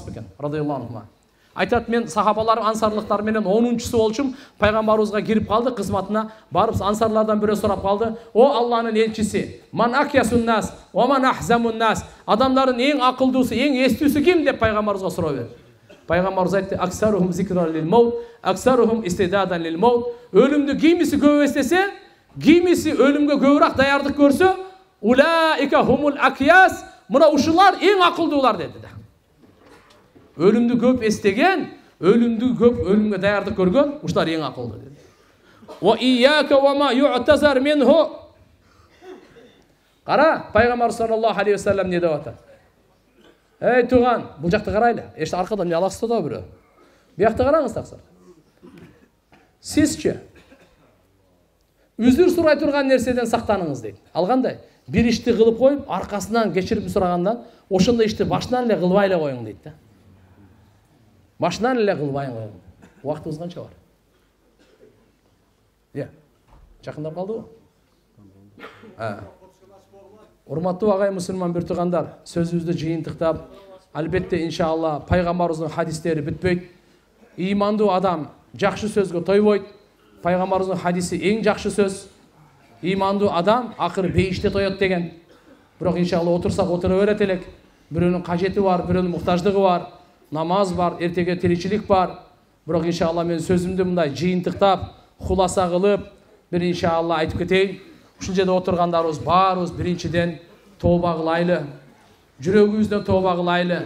екен радиаллаху анху. Айтат, мен сахабалар ансарлықтар менен 10-шысы болчум, пайгамбарыбызга кирип калды кызматына, барып ансарлардан бирөө сурап калды: "О Алланын элчиси, ман акясун нас, ва ман ахзамун нас?" Адамдардын эң акылдуусу, эң эстүүсү ким деп пайгамбарыбызга суроо берди. Пайгамбарыбыз айтты: "Аксарухум зикран лил маут, аксарухум истидадан лил маут." Өлүмдү кимиси көп эстесе, кимиси өлүмгө көбүрөөк даярдык көрсө, улаика хумул акяс, мына ушулар эң акылдуулар деди да. Ölümdü köp estegen, ölümdü köp ölümge dayardık görgön, uşlar en akıllı dedi. Ve iyyake ve ma yu'tazar minhu. Qara, Peygamber sallallahu aleyhi ve sellem ne deyip atar? Ey tuğan, bu жақты qarayla. İşte arkadan ne alaqsı da biri. Bir жақты qarаңыз taqsir. Sizce üzür suray turgan nerseden saqtanыңыз deydi. Alğanday, bir işti qılıp koyup, arkasından geçirip suragandan, oşunda işti başından ile qılbayla koyun deydi. Başından ile qılbayın koyun. Vaxtımız qancha var? Ya, жақындап қалды ғой? Урматтуу агай мусулман бир тугандар, сөзүбүздү жыйынтыктап, албетте иншалла пайгамбарыбыздын хадистери бүтпөйт. Имандуу адам жакшы сөзгө тойбойт. Пайгамбарыбыздын хадиси эң жакшы сөз. Имандуу адам акыры бейиште тоет деген. Бирок иншалла отурсак отура берет элек. Бирөөнүн кажети бар, бирөөнүн муктаждыгы бар, намаз бар, эртеге тиричилик бар. Бирок иншалла мен сөзүмдү мындай жыйынтыктап, хуласа кылып, бир иншалла айтып кетейин. Ушул жерде отургандарыбыз баарыбыз биринчиден тооба кылайлы. Жүрөгүбүздөн тооба кылайлы.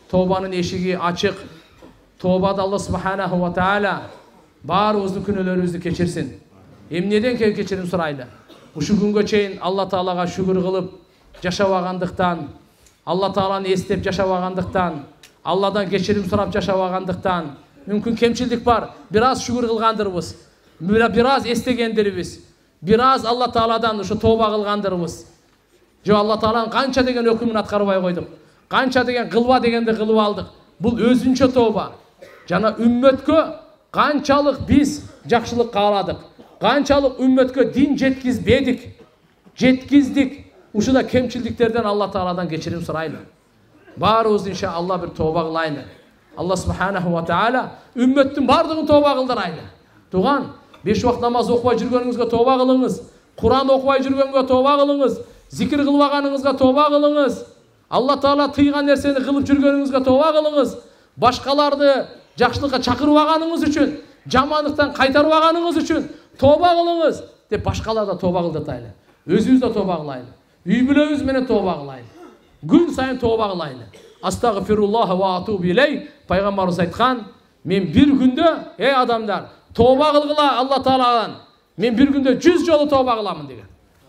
Тообанын эшиги ачык. Тообада Алла субханаху ва таала баарыбыздын күнөөлөрүбүздү кечирсин. Эмнеден кечирим сурайлы. Ушул күнгө чейин Алла таалага шүгүр кылып жашабагандыктан, Алла тааланы эстеп жашабагандыктан, Алладан кечирим сурап жашабагандыктан мүмкүн кемчилдик бар. Бир аз шүгүр кылгандырбыз. Бир аз эстегендирбиз. Biraz Allah Taala'dan şu tövbe kılgandırımız. Jo Allah Taala'nın kança degen hükmünü atkarыбай koyduk. Kança degen kılva degende kılıp aldık. Bu özünçe tövbe. Jana ümmetkö kançalık biz jakşılık kaladık. Kançalık ümmetkö din jetkizbedik. Jetkizdik. Uşuda kemçildiklerden Allah Taala'dan geçirim suraylı. Barыбыз inşallah bir tövbe kılaylı. Allah subhanahu wa taala ümmetin bardığın tövbe kıldıraylı. Tuğan 5 vakt namaz okubay жүргөнүңүзгө tövbe kılыңыз. Kur'an okubay жүргөнгө tövbe kılыңыз. Zikir kılbaganыңызга tövbe kılыңыз. Allah Taala tыйган нерсени кылып жүргөнүңүзгө tövbe kılыңыз. Başkalardı жакшылыкка чакырбаганыңыз үчүн, жамандыктан кайтарбаганыңыз үчүн tövbe kılыңыз деп башкалар да tövbe кылдыртайлы. Өзүбүз да tövbe кылайлы. Үй бүлөбүз менен tövbe кылайлы. Күн сайын tövbe кылайлы. Astagfirullah ve atubu ileyh. Peygamberimiz aytқан, men bir günde ey adamlar tövbe kılgıla Allah Taala'dan. Men bir günde 100 jolu tövbe kılamın деген.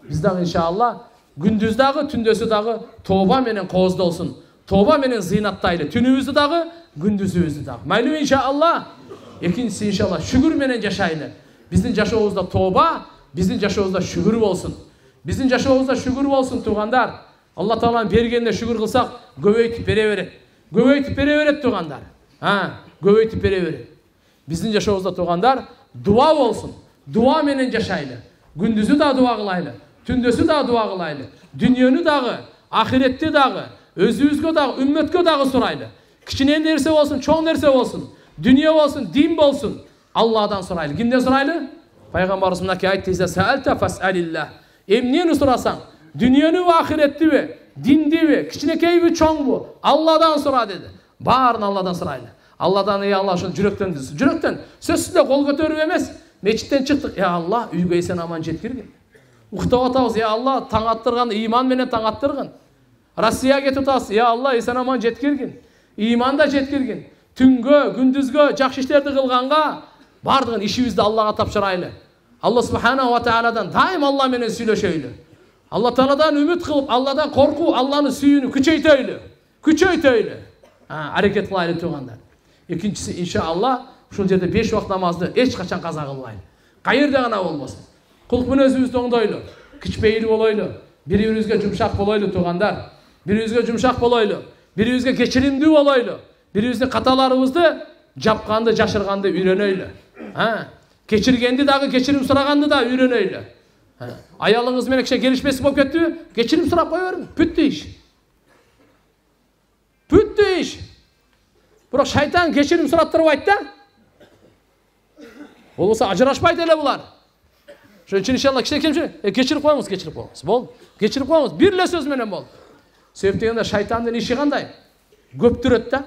Biz de inşallah gündüz dağı, tündösü dağı tövbe menen kozda olsun. Tövbe menen zıynattaylı. Tünübüzü dağı, gündüzübüzü dağı. Maylum inşallah. İkincisi inşallah şükür menen yaşaylı. Bizim yaşamımızda tövbe, bizim yaşamımızda şükür olsun. Bizim yaşamımızda şükür olsun tuğandar. Allah Taala'nın bergenine şükür kılsak göbeytip bere veret. Göbeytip bere veret tuğandar. Ha, göbeytip bere veret. Bizim yaşamımızda tuğandar dua olsun. Dua menen yaşaylı. Gündüzü da dua kılaylı. Tündösü da dua kılaylı. Dünyönü dağı, ahirette dağı, özümüzgö dağı, ümmetgö dağı soraylı. Kiçine nerse olsun, çoğun nerse olsun. Dünya olsun, din olsun. Allah'dan soraylı. Kimden soraylı? Peygamberimiz mındaki ayet-i se'alte fes'alillah. Emniyeni sorasan, dünyanı ve ahiretti mi, dindi mi, kiçinekey mi, çoğun mu? Allah'dan sora dedi. Bağırın Allah'dan soraylı. Allah'dan ey Allah şunu yürekten diyorsun. Yürekten sözsüzle kol götürüp emez. Meçitten çıktık. Ya Allah uyga sen aman jetkirgin. Uktap atabız. Ya Allah taң attırgan, iman menen taң attırgan. Rossiyaga ketip atabız. Ya Allah sen aman jetkirgin. İman da jetkirgin. Tüngö, gündüzgö, jakşı işlerdi kılganga bardığın işibizdi Allah'a tapşıraylı. Allah subhanahu wa ta'aladan daim Allah menen süйлөшөйлү. Allah Taala'dan ümit kılıp, Allah'dan korku, Allah'ın süyünü küçeytöylü. Küçeytöylü. Hareket kılaylı tuğanlar. İkincisi inşallah şu yerde 5 vakt namazdı hiç kaçan kaza kılmayın. Kayırda gana olmasın. Kuluk münözümüzde oңdoйлу. Kiçpeyli bolaylı. Biri-birimizge jumşak bolaylı tuğandar. Biri-birimizge jumşak bolaylı. Biri-birimizge keçirimdүү bolaylı. Biri-birimizde katalarımızdı japkandı, jaşırgandı үйрөнөйлү. Keçirgendi dağı keçirim suragandı da үйрөнөйлү. Ayalыңыз менен киши келишпеси болуп кетти, keçirim сурап кое бериң. Бүттү иш. Бүттү иш. Бирок шайтан кечирим сурап турбайт да. Болбосо ажырашпайт эле булар. Ошон үчүн иншалла кечирип коюңуз. Болду. Кечирип коюңуз. Бир эле сөз менен болду. Себеп дегенде шайтандын иши кандай? Көптүрөт да.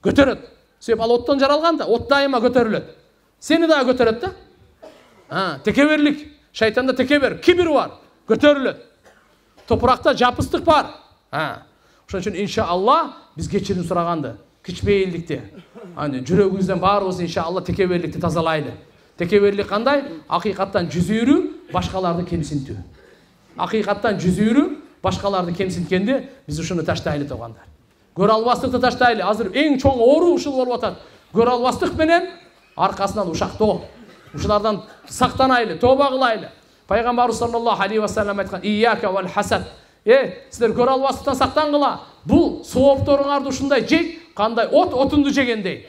Көтөрөт. Себеп ал оттон жаралган да, от дайыма көтөрүлөт. Сени дагы көтөрөт да. Текеберлик. Шайтанда текебер, кибир бар, көтөрүлөт. Топуракта жапыстык бар. Ошон үчүн иншалла биз кечирим сураганды, кичпейилдикти, жүрөгүбүздөн баарыбыз иншалла текеберликти тазалайлы. Текеберлик кандай? Акыйкаттан жүзүүрү, башкаларды кемсинтүү. Акыйкаттан жүзүүрү, башкаларды кемсинткенде биз ушуну таштайлы туугандар. Көрө албастыкты таштайлы. Азыр эң чоң оору ушул болуп атат. Көрө албастык менен аркасынан ушактоо. Ушулардан сактанайлы, тооба кылайлы. Пайгамбарыбыз саллаллаху алейхи ва саллям айткан: "Ияка вал хасад." Силер көрө албастыктан сактангыла. Бул соопторуңарды ушундай жейт, кандай отунду жегендей.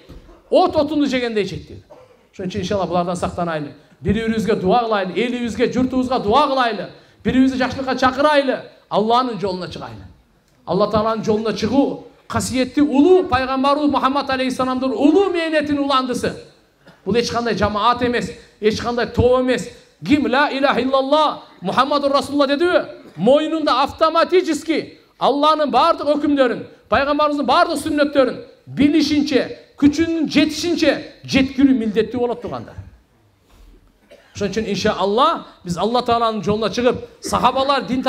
Отунду жегендей жейт дейт. Ошон үчүн иншалла булардан сактанайлы. Бири-бирибизге дуа кылайлы, элибизге, журтубузга дуа кылайлы. Бири-бирибизди жакшылыкка чакырайлы. Алланын жолуна чыгайлы. Алла Тааланын жолуна чыгуу касиетти улуу пайгамбарыбыз Мухаммад алейхиссаламдын улуу мээнетинин уландысы. Бул эч кандай жамаат эмес, эч кандай топ эмес. Ким ла илаха иллаллах Мухаммадур Расулулла дедиби? Мойнунда автоматически Алланын бардык өкүмдөрүн, пайгамбарыбыздын бардык сүннөттөрүн билишинче, күчүнүн жетишинче жеткирүү милдеттүү болот тургандар. Ошон үчүн иншалла биз Алла Тааланын жолуна чыгып, сахабалар дин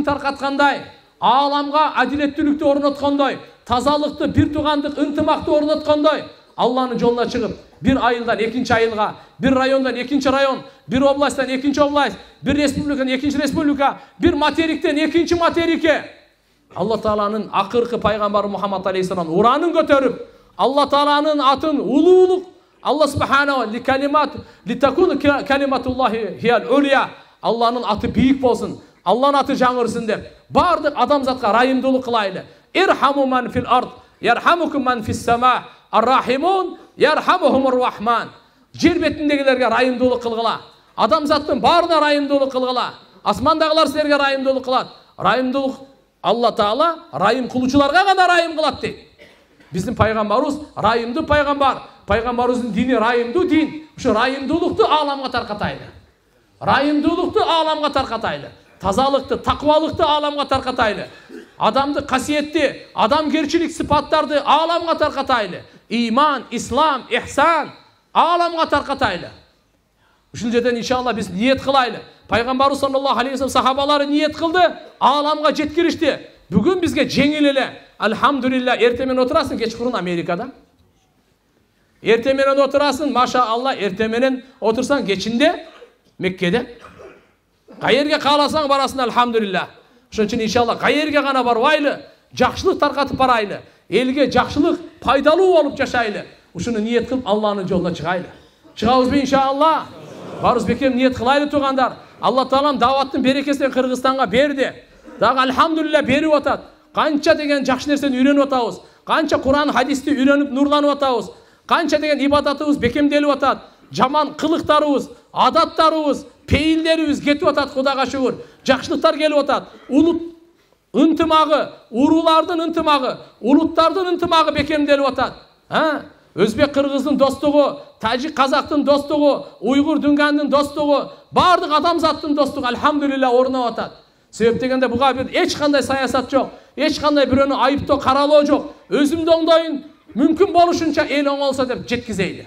таркаткандай, ааламга адилеттүүлүктү орноткондой, тазалыкты, бир туугандык, ынтымакты орноткондой, Алланын жолуна чыгып, bir айылдан экинчи айылга, bir райондан экинчи район, bir областтан экинчи область, bir республикадан экинчи республика, bir материктен экинчи материкке Алла Тааланын акыркы пайгамбары Мухаммад алейхиссалам уранын көтөрүп, Алла Тааланын атын улуулук, Алла субханаху ли калимат ли такуну калиматуллахи хиял улия, Алланын аты бийик болсун, Алланын аты жаңырсын деп, бардык адамзатка райымдуулук кылайлы. Ирхаму ман фил ард, ярхамукум ман фис сама, ар-рахимун ярхамухумур рахман. Жер бетиндегилерге райымдуулук кылгыла. Адамзаттын баарына райымдуулук кылгыла. Асмандагылар силерге райымдуулук кылат. Райымдуулук Алла Таала райым кылуучуларга гана райым кылат дейт. Биздин пайгамбарыбыз райымдуу пайгамбар. Пайгамбарыбыздын дини райымдуу дин. Ушу райымдуулукту ааламга таркатайлы. Райымдуулукту ааламга таркатайлы. Тазалыкты, таквалыкты ааламга таркатайлы. Адамды касиетти, адамгерчилик сыпаттарды ааламга таркатайлы. İman, İslam, ihsan ааламга таркатайлы. Ушул жерден иншалла биз ниет кылайлы. Пайгамбарыбыз саллаллаху алейхи ва саллям сахабалары ниет кылды, ааламга жеткиришти. Бүгүн бизге жеңил эле. Алхамдулилла, эртең менен отурасың кечкурун Америкада. Эртең менен отурасың, машаалла, эртең менен отурсаң кечинде Меккеде. Кайерге кааласаң барасың, алхамдулилла. Ошон үчүн иншалла кайерге гана барбайлы, жакшылык таркатып барайлы. Элге жакшылык пайдалуу болуп жашайлы. Ушуну ниет кылып Алланын жолуна чыгайлы. Чыгабызбы иншалла? Барыбыз бекем ниет кылайлы туугандар. Алла Таалам даваттын берекесин Кыргызстанга берди. Дагы алхамдулилла берип атат. Канча деген жакшы нерсени үйрөнүп атабыз. Канча Кур'ан хадисти үйрөнүп нурланып атабыз. Канча деген ибадатыбыз бекемделип атат. Жаман кылыктарыбыз, адаттарыбыз, пейилдерибиз кетип атат, Кудайга шүгүр. Жакшылыктар келип атат. Улут ынтымагы, уруулардын ынтымагы, улуттардын ынтымагы бекемделип атат. Өзбек кыргыздын достугу, тажик казактын достугу, уйгур дүнгандын достугу, бардык адамзаттын достугу алхамдулилла орноп атат. Себеп дегенде буга бир эч кандай саясат жок, эч кандай бирөөнү айыптоо каралоо жок. Өзүмдү оңдойун, мүмкүн болушунча эл оңолсо деп жеткизейли.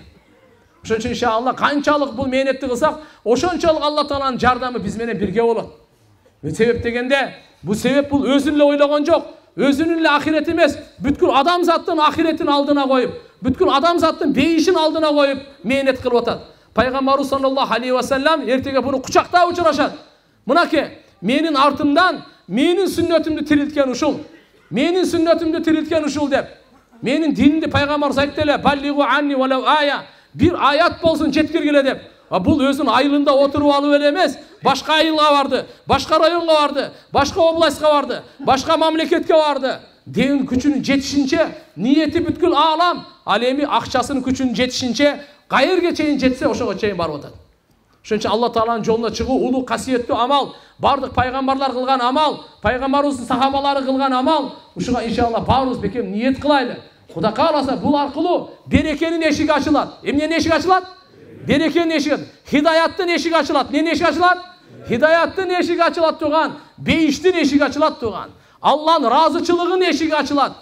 Ошон үчүн иншалла канчалык бул мээнетти кылсак, ошончолук Алла Тааланын жардамы биз менен бирге болот. Себеп дегенде бул себеп бул өзүн эле ойлогон жок, өзүнүн эле ахирети эмес, бүткүл адамзаттын ахиретин алдына коюп, бүткүл адамзаттын бейишин алдына коюп мээнет кылып атат. Пайгамбарыбыз саллаллаху алейхи ва саллям эртеге буну кучактап учурашат. Мынакей, менин артымдан менин сүннөтүмдү тирилткен ушул. Менин сүннөтүмдү тирилткен ушул деп. Менин динимди пайгамбарыбыз айтты эле, баллигу анни валау ая. Bir ayat bolsun жеткиргиле деп. Бул өзүнүн айылында отуруп алып эле эмес, башка айылга барды, башка районго барды, башка областка барды, башка мамлекетке барды. Денин күчүнүн жетишинче, ниети бүткүл аалам, ал эми акчасынын күчүнүн жетишинче, кайерге чейин жетсе ошого чейин барып атат. Ошон үчүн Алла Тааланын жолуна чыгуу улуу касиеттүү амал, бардык пайгамбарлар кылган амал, пайгамбарыбыздын сахабалары кылган амал. Ушуга иншалла баарыбыз бекем ниет кылайлы. Кудай кааласа бул аркылуу берекенин эшиги ачылат. Эмненин эшиги ачылат? Берекенин эшиги, хидаяттын эшиги ачылат. Эмненин эшиги ачылат? Хидаяттын эшиги ачылат туган, бейиштин эшиги ачылат туган. Алланын ыраазычылыгынын эшиги ачылат.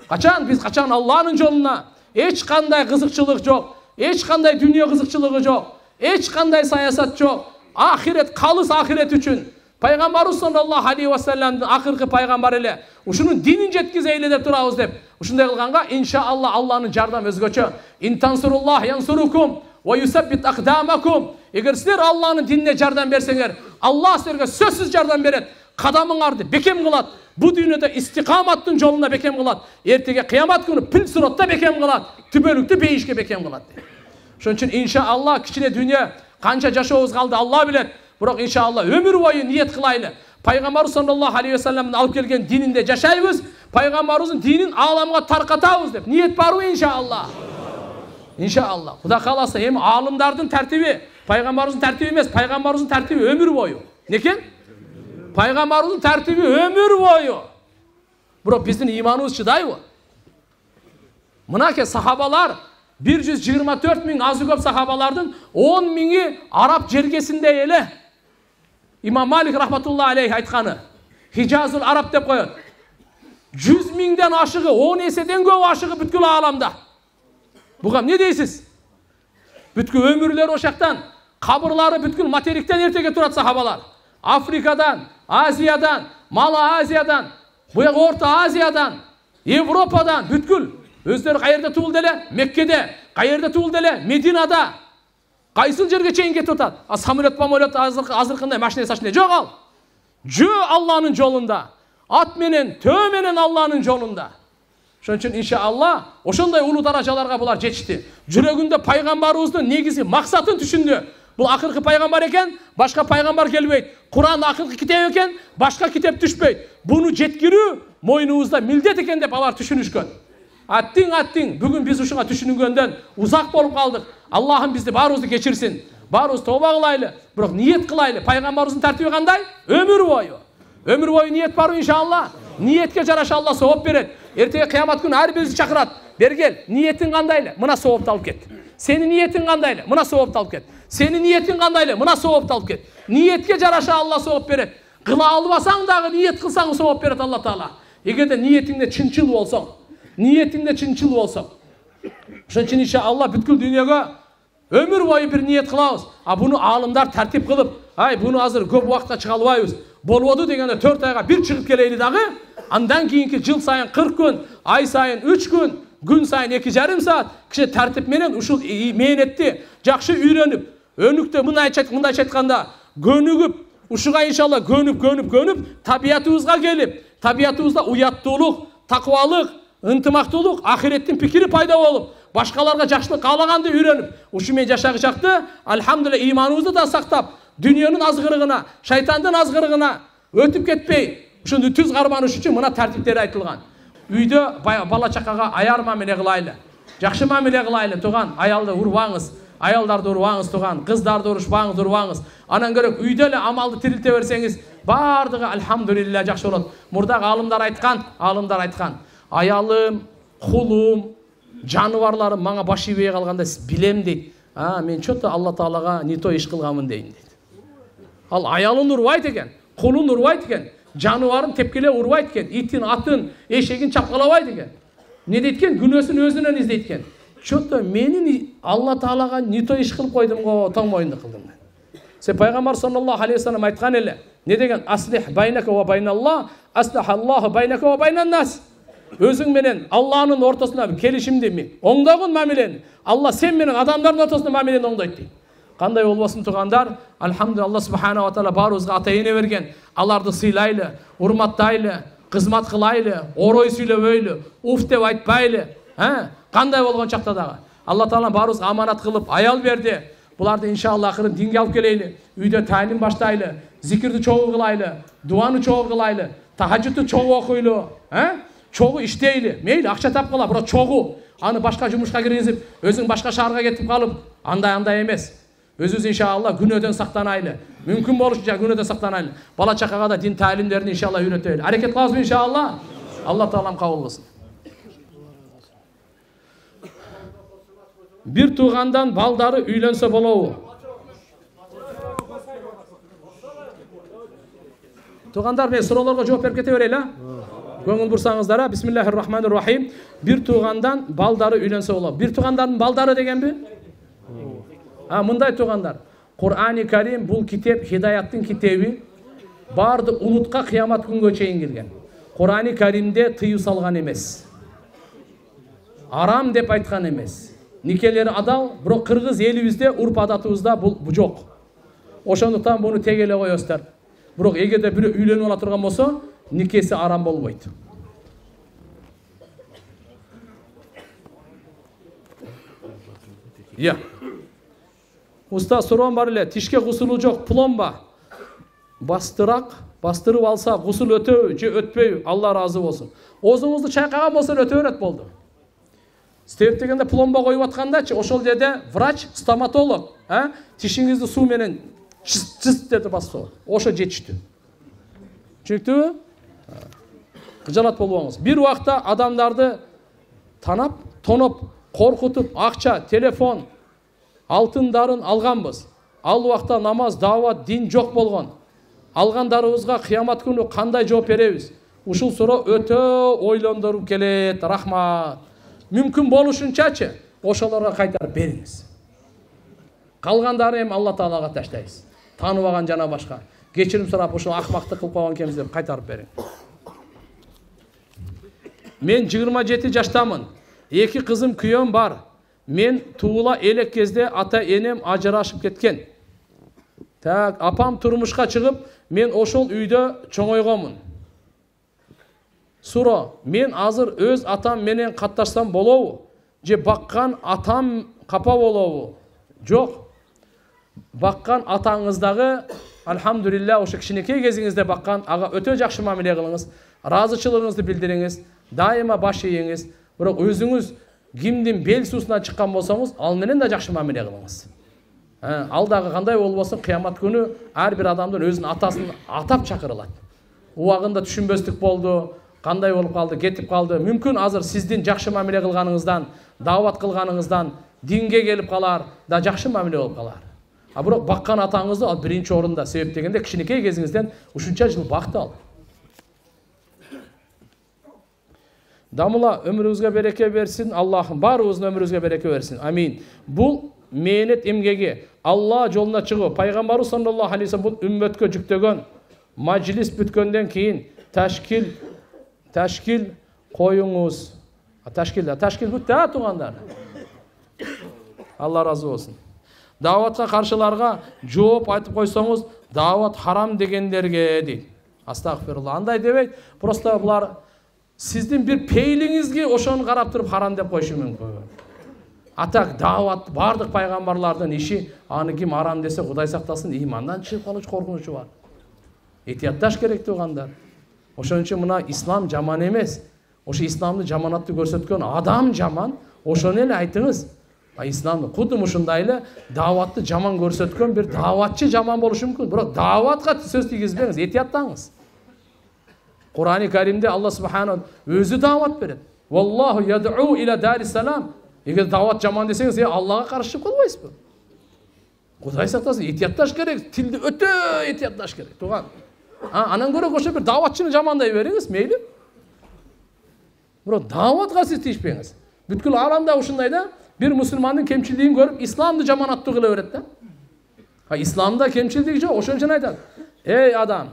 Качан Алланын жолуна эч кандай кызыкчылык жок, эч кандай дүйнө кызыкчылыгы жок, эч кандай саясат жок. Ахирет, калыс ахирет үчүн пайгамбарыбыз саллаллаху алейхи ва салламдын акыркы пайгамбары эле ушунун динин жеткизейле деп турабыз деп. Ушундай кылганга иншаалла Алланын жардамы өзгөчө. Интансуруллах янсурукум ва юсаббит акдамакум. Эгер силер Алланын динине жардам берсеңер, Алла силерге сөзсүз жардам берет. Кадамыңарды бекем кылат. Бу дүйнөдө истикаматтын жолуна бекем кылат. Эртеге кыямат күнү пил суротто бекем кылат. Түбөлүктү бейишке бекем кылат. Ошон үчүн иншаалла кичине дүйнө канча жашообуз калды Алла билет. Бирок иншаалла өмүр бою ниет кылайлы. Пайгамбарыбыз саллаллаху алейхи ва салламдын алып келген дининде жашайбыз. Пайгамбарыбыздын динин ааламга таркатабыз деп ниет барбы иншаалла. Иншаалла. Кудай кааласа эми аалымдардын тартиби пайгамбарыбыздын тартиби эмес, пайгамбарыбыздын тартиби өмүр бою. Некен? Пайгамбарыбыздын тартиби өмүр бою. Бирок биздин ыйманыбыз чыдайбы? Мынакей сахабалар 124 миң азы көп сахабалардын 10 миңи араб жергесинде эле. Имам Малик рахматулла алейхи айтканы Хижазул араб деп коет. 100 миңден ашыгы, 10 эседен көп ашыгы бүткүл ааламда. Буга эмне дейсиз? Бүткүл өмүрлөрү ошактан, кабырлары бүткүл материктен эртеге турат сахабалар. Африкадан, Азиядан, Мала Азиядан, буяк Орто Азиядан, Европадан бүткүл өздөрү каерде туулду эле? Меккеде. Каерде туулду эле? Мединада. Кайсыл жерге чейин кетип атат? Самолет азыркындай машина сашында жок ал. Жөө Алланын жолунда. Ат менен, төө менен Алланын жолунда. Ошон үчүн иншаалла ошондой улуу даражаларга булар жетишти. Жүрөгүндө пайгамбарыбыздын негизи максатын түшүндү. Бул акыркы пайгамбар экен, башка пайгамбар келбейт. Куран акыркы китеп экен, башка китеп түшпөйт. Буну жеткирүү мойнубузда милдет экен деп алар түшүнүшкөн. Аттиң, бүгүн биз ушуга түшүнгөндөн узак болуп калдык. Аллахым бизди баарыбызды кечирсин. Баарыбыз тооба кылайлы, бирок ниет кылайлы. Пайгамбарыбыздын тартиби кандай? Өмүр бою. Өмүр бою ниет барбы иншалла? Ниетке жараша Алла сооп берет. Эртеге кыямат күнү ар бирибизди чакырат. Бергел, ниетиң кандай эле? Мына соопду алып кет. Сенин ниетиң кандай эле? Мына соопду алып кет. Сенин ниетиң кандай эле? Мына соопду алып кет. Ниетке жараша Алла сооп берет. Кыла албасаң дагы ниет кылсаң сооп берет Алла Таала. Эгерде ниетиңде чынчыл болсоң, ошон үчүн иншаалла бүткүл дүйнөгө өмүр бою бир ниет кылабыз. Буну аалымдар тартип кылып, буну азыр көп убакытка чыга албайбыз. Болбоду дегенде 4 айга бир чыгып келейли дагы. Андан кийинки жыл сайын 40 күн, ай сайын 3 күн, күн сайын 2,5 саат киши тартип менен ушул мээнетти жакшы үйрөнүп, өнүктө мындайча айтканда көнүгүп, ушуга иншалла көнүп, табиятыбызга келип, табиятыбызда уяттуулук, такыбалык, ынтымактуулук, ахиреттин пикири пайда болуп, башкаларга жакшылык каалаганды үйрөнүп, ушу менен жашагычакты, альхамдулилlah ыйманыбызды да сактап, дүйнөнүн азгырыгына, шайтандын азгырыгына өтүп кетпей, ушуну түз карманыш үчүн мына тартиптер айтылган. Үйдө бала чакага аяр мамиле кылайлы, жакшы мамиле кылайлы туган, аялды урбаңыз, аялдарды урбаңыз туган, кыздарды урушпаңыз, урбаңыз. Анан көрөк үйдө эле амалды тирилте берсеңиз, бардыгы альхамдулилlah жакшы болот. Мурдагы аалымдар айткан, аялым, кулум, жаныбарларым мага баш ийбей калганда билем дейт. Мен чото Алла Таалага не то иш кылганмын дейин дейт. Ал аялын урбайт экен, кулун урбайт экен, жаныбарын тепкеле урбайт экен, итин, атын, эшегин чапкалабайт экен. Не дейт экен? Күнөөсүн өзүнөн издейт экен. Чото менин Алла Таалага не то иш кылып койдум го, тоң моюнду кылдым. Се пайгамбар саллаллаху алейхи ва саллям айткан эле. Не деген? Аслих байнака ва байналлах, аслахаллаху байнака ва байнаннас. Өзүң менен Алланын ортосуна келишимди, оңдогун мамилени. Алла сен менен адамдардын ортосунда мамилени оңдойт дейт. Кандай болбосун тугандар, альхамдулилlah Алла субханаху ва таала баарыбызга ата эне берген. Аларды сыйлайлы, урматтайлы, кызмат кылайлы, орой сүйлөбөйлү, уф деп айтпайлы. Кандай болгон чакта дагы Алла Таала баарыбызга аманат кылып аял берди. Буларды иншалла акырын динге алып келейли. Үйдө таалим баштайлы, зикирди чогуу кылайлы, дуаны чогуу кылайлы, тахажжудду чогуу окуйлу, чогуу иштейли. Мейли акча тапкыла, бирок чогуу. Аны башка жумушка киргизип, өзүң башка шаарга кетип калып, андай эмес. Өзүбүз иншалла күнөөдөн сактанайлы. Мүмкүн болушунча күнөөдөн сактанайлы. Бала чакага да дин таалимдерин иншалла үйрөтөлү. Аракет кылабызбы иншалла? Алла таалам кабыл кылсын. Бир туугандан балдары үйлөнсө болобу? Туугандар, мен суроолорго жооп берип кете берели, көңүл бурсаңыздар. Бисмиллахир-рахманир-рахим. Бир туугандан балдары үйлөнсө болобу? Бир туугандардын балдары дегенби? Мындай туугандар. Кур'ани Карим бул китеп хидаяттын китеби. Бардык улутка кыямат күнгө чейин келген. Кур'ани Каримде тыюу салган эмес. Арам деп айткан эмес. Никелери адал, бирок кыргыз элибизде урп адатыбызда бул жок. Ошондуктан буну тег эле коесуздар. Бирок эгерде бирөө үйлөнүп ала турган болсо, никеси арам болбойт. Уста суроом бар эле, тишке гусулу жок, пломба. Бастырып алса гусул өтөбү же өтпөйбү? Алла разы болсун. Оозуңузду чайкаган болсо өтө берет болду. Себеп дегенде пломба коюп аткандачы, ошол жерде врач, стоматолог, тишиңизди суу менен чыс деп басты. Ошо жетиштүү. Түшүнүктүбү? Кыжалат болбоңуз. Бир убакта адамдарды танап, тоноп, коркутуп, акча, телефон, алтындарын алганбыз. Ал убакта намаз, дават, дин жок болгон. Алгандарыбызга кыямат күнү кандай жооп беребиз? Ушул суроо өтө ойлондуруп келет. Рахмат. Мүмкүн болушунчачы ошолорго кайтарып бериңиз. Калгандары эми Алла Таалага таштайбыз. Тааныбаган жана башка. Кечирим сурап ошол акмактык кылып койгон экенбиз деп кайтарып бериң. Мен 27 жаштамын. 2 кызым, күйөөм бар. Мен туула элек кезде ата-энем ажырашып кеткен. Апам турмушка чыгып, мен ошол үйдө чоңойгонмун. Суроо, мен азыр өз атам менен катташсам болобу? Же баккан атам капа болобу? Жок. Баккан атаңыздагы, альхамдулилля, ошо кичинекей кезиңизде баккан ага өтө жакшы мамиле кылыңыз, ыраазычылыгыңызды билдириңиз, дайыма баш ийиңиз. Бирок өзүңүз кимдин бел суусунан чыккан болсоңуз, ал менен да жакшы мамиле кылыңыз. Ал дагы кандай болбосун, кыямат күнү ар бир адамдын өзүнүн атасын атап чакырылат. Убагында түшүнбөстүк болду, кандай болуп калды, кетип калды. Мүмкүн азыр сиздин жакшы мамиле кылганыңыздан, даават кылганыңыздан динге келип калар, да жакшы мамиле болуп калар. Бирок баккан атаңызды ал биринчи орунда. Себеп дегенде кичинекей кезиңизден ушунча жыл бакты ал. Дамыла өмүрүңүзгө береке берсин, Аллахым баарыбыздын өмүрүбүзгө береке берсин. Амин. Бул мээнет эмгеги, Алла жолуна чыгуу, пайгамбарыбыз саллаллаху алейхи вассалам бул үммөткө жүктөгөн мажлис бүткөндөн кийин ташкил коюңуз. Ташкил бүтті туугандар. Алла разы болсун. Дааватка каршыларга жооп айтып койсоңуз, даават харам дегендерге дейт. Астагфирулла. Андай дебейт, просто булар сиздин бир пейлиңизге ошону карап туруп харам деп койушу мүмкүн. Атак даават бардык пайгамбарлардын иши, аны ким арам десе Кудай сактасын, имандан чыгып калыш коркунучу бар. Этиятташ керек туугандар. Ошон үчүн мына ислам жаман эмес. Ошо исламды жаманатты көрсөткөн адам жаман, ошону эле айтыңыз. Исламды кудум ушундай эле дааватты жаман көрсөткөн бир дааватчы жаман болушу мүмкүн. Бирок дааватка сөз тийгизбеңиз, этияттаңыз. Кур'ани Каримде Алла субхана өзү даават берет. Валлаху яд'у иля дарис салам. Эгер даават жаман десеңиз, Аллага каршы чыгып калбайсызбы? Кудай сактасын, этиятташ керек, тилди өтө этиятташ керек. Тууган. Анан көрө ошо бир дааватчыны жамандай бериңиз, мейли. Бирок дааватка сиз тийишпеңиз. Бүткүл ааламда ушундай да, бир мусулмандын кемчилдигин көрүп, исламды жаманаттуу кыла берет да. Исламда кемчилдик жок, ошон үчүн айтат. Эй адам,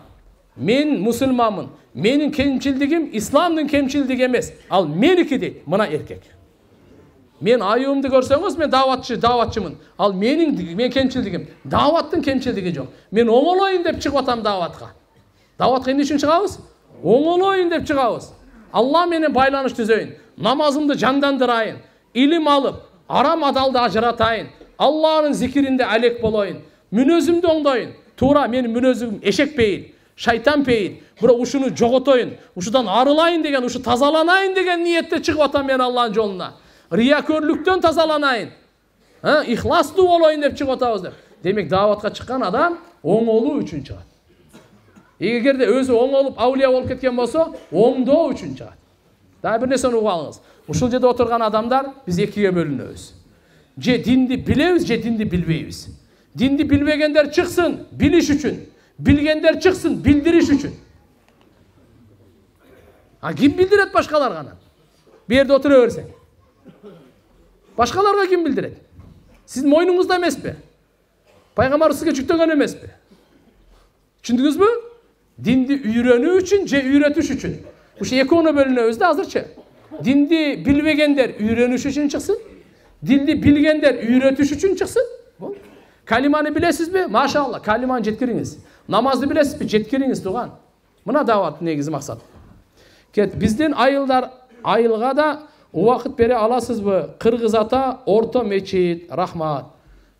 мен мусулманмын. Менин кемчилдигим исламдын кемчилдиги эмес. Ал меники дейт, мына эркек. Мен айыбымды көрсөңүз, мен дааватчымын. Ал мен кемчилдигим. Дааваттын кемчилдиги жок. Мен оңолоюн деп чыгып атам дааватка. Дааватка эмне үчүн чыгабыз? Оңолоюн деп чыгабыз. Алла менен байланыш түзөйүн. Намазымды жандандырайын. Илим алып, арам адалды ажыратайын. Алланын зикиринде алек болоюн. Мүнөзүмдү оңдоюн. Туура менин мүнөзүм эшек пейил, шайтан пейил. Бирок ушуну жоготоюн, ушудан арылайын деген, ушу тазаланайын деген ниетте чыгып атам мен Алланын жолуна. Риякөрлүктөн тазаланайын. Ихластуу болоюн деп чыгып атабыз деп. Демек дааватка чыккан адам оңолуу үчүн чыгат. Эгерде өзү оңолуп аулия болуп кеткен болсо, оңдоо үчүн чыгат. Дагы бир нерсени угуп алыңыз. Ушул жерде отурган адамдар биз экиге бөлүнөбүз. Же динди билебиз, же динди билбейбиз. Динди билбегендер чыксын, билиш үчүн. Билгендер чыксын, билдириш үчүн. Ким билдирет башкаларга анан? Бу жерде отура берсең. Башкаларга ким билдирет? Сиздин мойнуңузда эмеспи? Пайгамбар сизге жүктөгөн эмеспи? Түшүндүңүзбү? Динди үйрөнүү үчүн же үйрөтүш үчүн. Ушу экөөнө бөлүнөбүз да азырчы. Динди билбегендер үйрөнүш үчүн чыксын. Динди билгендер үйрөтүш үчүн чыксын. Калиманы билесизби? Машалла, калиманы жеткириңиз. Намазды билесизби? Жеткириңиз туган. Мына дааваттын негизи максаты. Кет, биздин айылга да убакыт бере аласызбы? Кыргыз ата, Орто мечит, рахмат.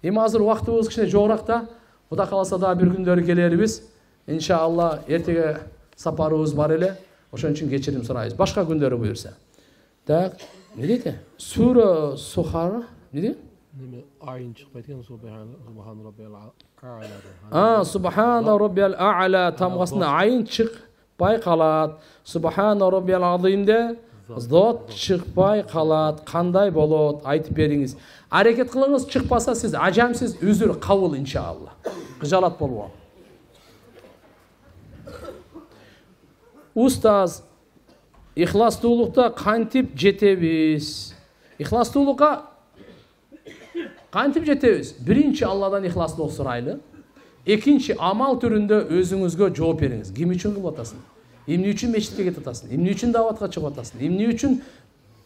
Эми азыр убактыбыз кичине жогорак да. Кудай кааласа да бир күндөрү келербиз. Иншалла, эртеге сапарыбыз бар эле. Ошон үчүн кечирим сурайбыз. Башка күндөрү буюрса. Так, не дейт? Сура Сухара, не дейт? Ayın çıkmaydı ki Subhan Rabbiyal A'la. Subhana Rabbiyal A'la tamgasında ayın çıkpay kalat. Subhana Rabbiyal Azim'de zot çıkpay kalat. Kanday bolot aytıp beriңiz. Hareket kılыңыз, çıkpasa siz acamsiz üzür kavul inşallah. Kıcalat bolbo. Ustaz, İhlastуулukta kantip жетебиз. İhlastуулукка кантип жетебиз? Биринчи Алладан ихластуулук сурайлы. Экинчи амал түрүндө өзүңүзгө жооп бериңиз. Ким үчүн кылып атасың? Эмне үчүн мечитке кетип атасың? Эмне үчүн дааватка чыгып атасың? Эмне үчүн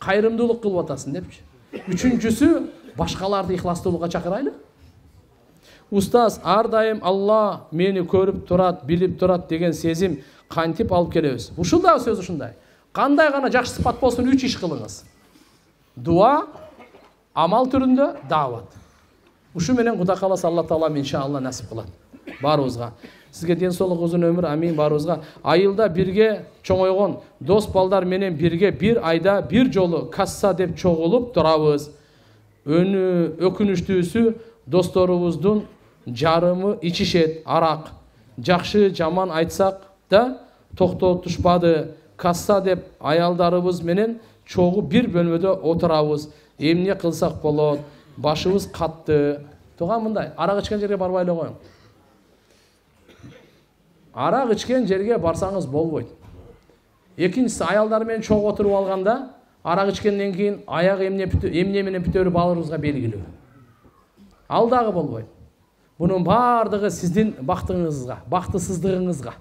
кайрымдуулук кылып атасың депчи. Үчүнчүсү башкаларды ихластуулукка чакырайлы. Устаз, ар дайым Алла мени көрүп турат, билип турат деген сезим кантип алып келебиз? Ушул дагы сөз ушундай. Кандай гана жакшы сыпат болсун 3 иш кылыңыз. Дуа, амал түрүндө даават. Ушу менен Кудай кааласа Алла Таала иншалла насип кылат баарыбызга. Сизге ден соолук, узун өмүр, амин баарыбызга. Айылда бирге чоңойгон дос балдар менен бирге бир айда бир жолу касса деп чогулуп турабыз. Өкүнүчтүүсү досторубуздун жарымы ичишет арак. Жакшы жаман айтсак да токтотушпады. Касса деп аялдарыбыз менен чогуу бир бөлмөдө отурабыз. Эмне кылсак болот? Башыбыз катты. Туган мындай, арак ичкен жерге барбай эле коюң. Арак ичкен жерге барсаңыз болбойт. Экинчиси, аялдар менен чогуу отуруп алганда, арак ичкенден кийин аяк эмне менен бүтөрү баарыбызга белгилүү. Ал дагы болбойт. Бунун баардыгы сиздин бактыңызга, бактысыздыгыңызга.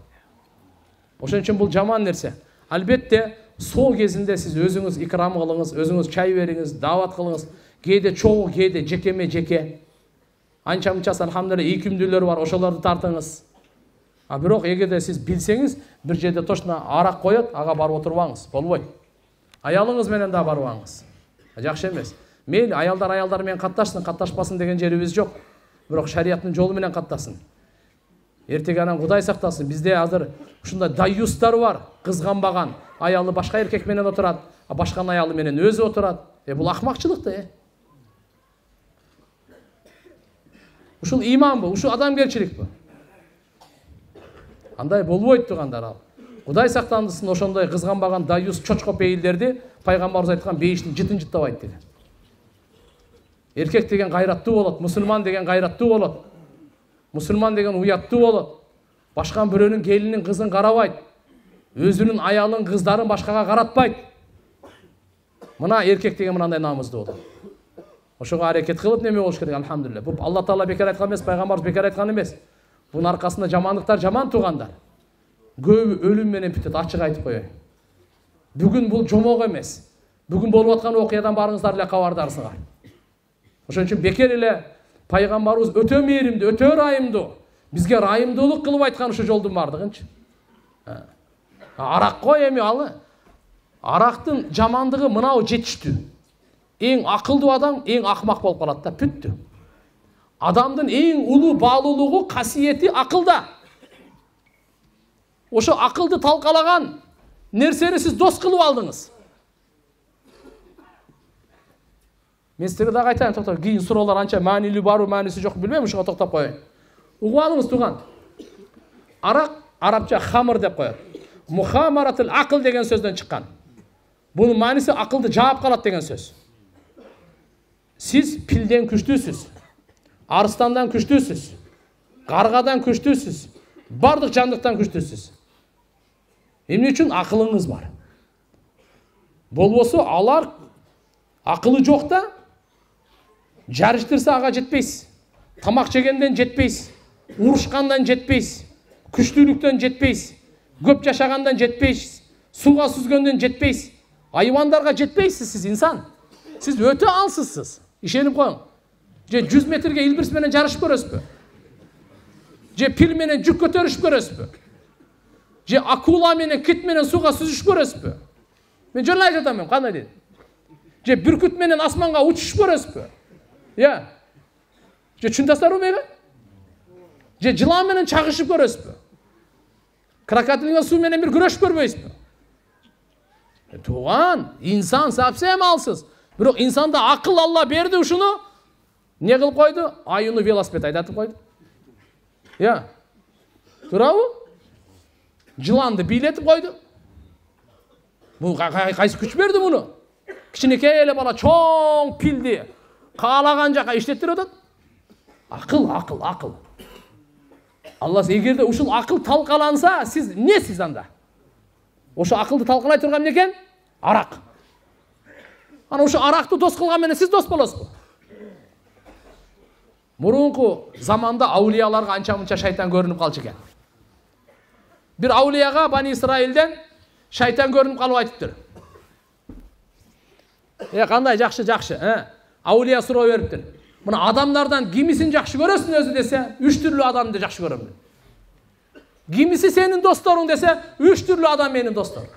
Ошон үчүн бул жаман нерсе. Албетте, сол кезинде сиз өзүңүз икрам кылыңыз, өзүңүз чай бериңиз, даават кылыңыз. Кээде чогуу, кээде жекеме жеке. Анча мынчасы алхамдулилла ийкимдүүлөр бар, ошолорду тартыңыз. Бирок эгерде сиз билсеңиз, бир жерде точно арак коет, ага барып отурбаңыз, болбойт. Аялыңыз менен да барбаңыз. Жакшы эмес. Мейли аялдар менен катташсын, катташпасын деген жерибиз жок. Бирок шарияттын жолу менен каттасын. Эртеге анан Кудай сактасын. Бизде азыр ушундай даюстар бар, кызганбаган. Аялы башка эркек менен отурат, башканын аялы менен өзү отурат. Бул акмакчылык да. Ушул иманбы, ушул адамгерчиликпи? Андай болбойт тугандар ал. Кудай сактандысын ошондой кызганбаган даюс чочко пейилдерди пайгамбарыбыз айткан бейиштин жытын жыттабайт деген. Эркек деген кайраттуу болот, мусулман деген кайраттуу болот. Мусулман деген уяттуу болот. Башкан бирөөнүн келинин кызын карабайт. Өзүнүн аялын, кыздарын башкага каратпайт. Мына эркек деген мындай намыздуу болот. Ошого аракет кылып неме болуш керек, алхамдулилла. Бул Алла Таала бекер айткан эмес, пайгамбарыбыз бекер айткан эмес. Бунун аркасында жамандыктар жаман тугандар. Көбү өлүм менен бүтөт, ачык айтып коеюн. Бүгүн бул жомок эмес. Бүгүн болуп аткан окуядан барыңыздар эле кабардарсыңар. Ошон үчүн бекер эле пайгамбарыбыз өтө мээримдүү, өтө ырайымдуу. Бизге ырайымдуулук кылып айткан ушу жолдун бардыгынчы. Арак кой эми алы. Арактын жамандыгы мынау жетиштүү. Эң акылдуу адам эң акмак болуп калат да, бүттү. Адамдын эң улуу баалуулугу, касиети акылда. Ошо акылды талкалаган нерсени сиз дос кылып алдыңыз. Мен сіздерге дагы айтайын, токтоп, кийин суроолор анча маанилүү барбы, мааниси жок билбейм, ушуга токтоп коеюн. Угуп алыңыз тууган. Арак арабча хамыр деп коет. Мухамаратул акыл деген сөздөн чыккан. Бунун мааниси акылды жаап калат деген сөз. Сиз пилден күчтүүсүз. Арыстандан күчтүүсүз. Каргадан күчтүүсүз. Бардык жандыктан күчтүүсүз. Эмне үчүн акылыңыз бар? Болбосо алар акылы жок да жарыштырса ага жетпейсиз. Тамак жегенден жетпейсиз. Урушкандан жетпейсиз. Күчтүүлүктөн жетпейсиз. Көп жашагандан жетпейсиз. Суга сүзгөндөн жетпейсиз. Айвандарга жетпейсиз сиз инсан. Сиз өтө алсызсыз. Ишенип коюң. Же 100 метрге илбирс менен жарышып көрөсүзбү? Же пил менен жүк көтөрүшүп көрөсүзбү? Же акула менен кит менен суга сүзүшүп көрөсүзбү? Мен жөн айтып атам, кандай дейт? Же бүркүт менен асманга учушуп көрөсүзбү? Я. Же чундасарбы мега? Же жылан менен чагышып көрөсүзбү? Крокодилга суу менен бир күрөшүп көрбөйсүзбү? Тууган, инсан совсем алсыз. Бирок инсанда акыл Алла берди, ушуну не кылып койду? Аюну велосипед айдатып койду. Я. Туурабы? Жыланды бийлетип койду. Бул кайсы күч берди муну? Кичинекей эле бала чоң пилди каалаган жака иштеттирип атат. Акыл. Алла эгерде ушул акыл талкаланса, сиз эмнесиз анда? Ошо акылды талкалай турган эмне экен? Арак. Ана ошо аракты дос кылган менен сиз дос болосузбу? Мурунку заманда аулияларга анча-мунча шайтан көрүнүп калчу экен. Бир аулияга Бани Исраилден шайтан көрүнүп калып айтыптыр. Кандай жакшы, аулия суроо бериптир. Мына адамдардан кимисин жакшы көрөсүң өзү десе, 3 түрлүү адамды жакшы көрөм. Кимиси сенин досторуң десе, 3 түрлүү адам менин досторум.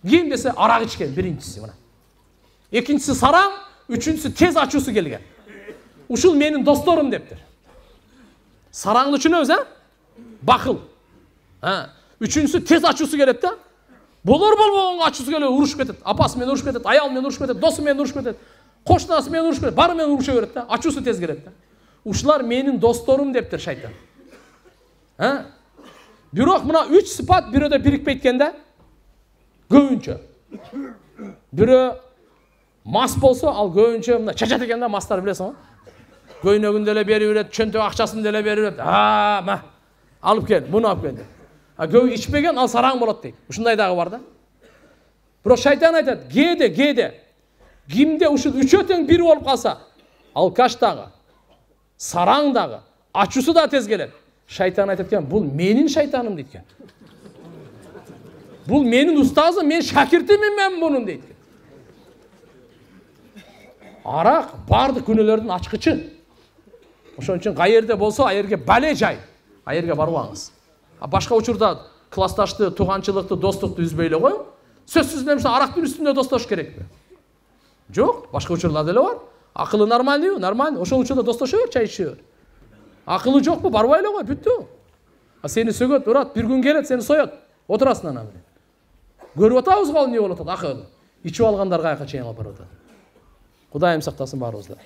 Ким десе, арак ичкен биринчиси мына. Экинчиси сараң, үчүнчүсү тез ачуусу келген. Ушул менин досторум дептир. Сараңды түшүнөбүз, бакыл. Үчүнчүсү тез ачуусу келет да. Болбогонго ачуусу келип урушуп кетет. Апасы менен урушуп кетет, аялы менен урушуп кетет, досу менен урушуп кетет. Кошунасы менен урушуп кетет, бары менен уруша берет да. Ачуусу тез келет да. Ушулар менин досторум дептир шайтан. Бирок мына 3 сыпат бирөөдө бирикпейт экен да. Көбүнчө. Бирөө мас болсо, ал көбүнчө мына чачат экен да, мастар билесиң го. Көйнөгүндө эле берип берет, чөнтөк акчасын эле берип берет. Ма, алып кел, муну алып кел. Көбү ичпеген, ал сараң болот дейт. Ушундай дагы бар да. Бирок шайтан айтат, кээде. Кимде ушул үчөө тең бир болуп калса, алкаш дагы, сараң дагы, ачуусу да тез келет. Шайтан айтат экен, бул менин шайтаным дейт экен. Бул менин устазым, мен шакиртимин мен мунун дейт экен. Арак бардык күнөөлөрдүн ачкычы. Ошон үчүн кайерде болсо, аерге бале жай. Аерге барбаңыз. Башка учурда классташты, тууганчылыкты, достукту үзбөй эле коюң. Сөзсүз эле арактын үстүндө достош керекпи? Жок, башка учурлар деле бар. Акылы нормальныйбы? Нормальный. Ошол учурда достошо бер, чай иче бер. Акылы жокпу? Барбай эле кой, бүттү. Сени сөгөт, урат, бир күн келет, сени соёт. Отурасың ана менен. Көрүп атабыз го эмне болуп атат, акыл. Ичип алгандар каяка чейин алып барып атат. Кудайым сактасын баарыбызды.